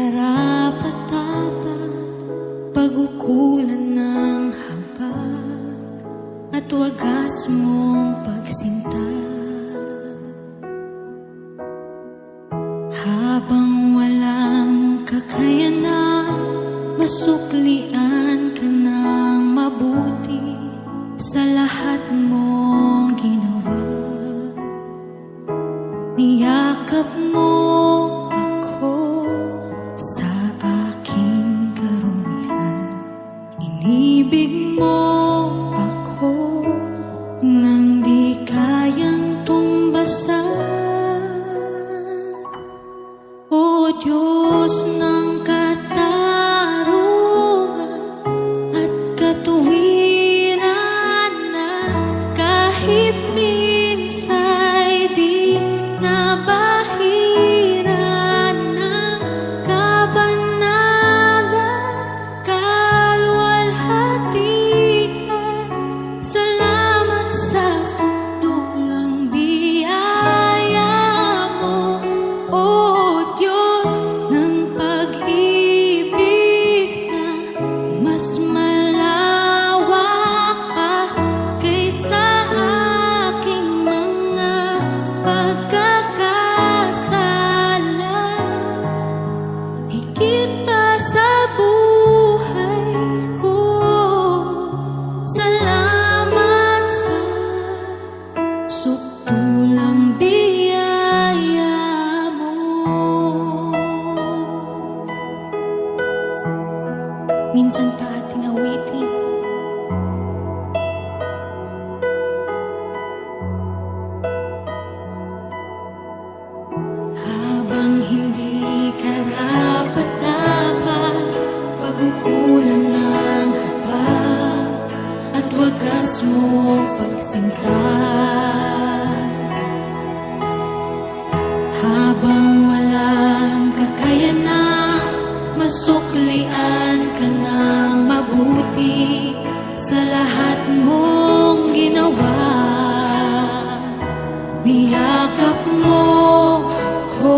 karapat-dapat pag-ukulan ng habag at wagas mong pagsinta. Habang walang kakayanan, masuklian ka ng mabuti sa lahat mong ginawa. Niyakap mo ako sa aking karumihan. Inibig mo ako nang di kayang tumbasan. O Diyos ng katarungan at katuwiran na kahit minsa'y di nabahiran ng kabanalan, kaluwalhatian. Salamat sa sundulang biyaya mo, O Diyos ng pag-ibig na mas malawak pa kaysa aking mga pagkakasala. Higit pa sa buhay ko, salamat sa sukdulang biyaya mo. Minsan pa ating awitin. Habang hindi karapat-dapat pag-ukulan ng habag at wagas mong pagsinta. Habang walang kakayanan, masuklian ka ng mabuti sa lahat mong ginawa. Niyakap mo ako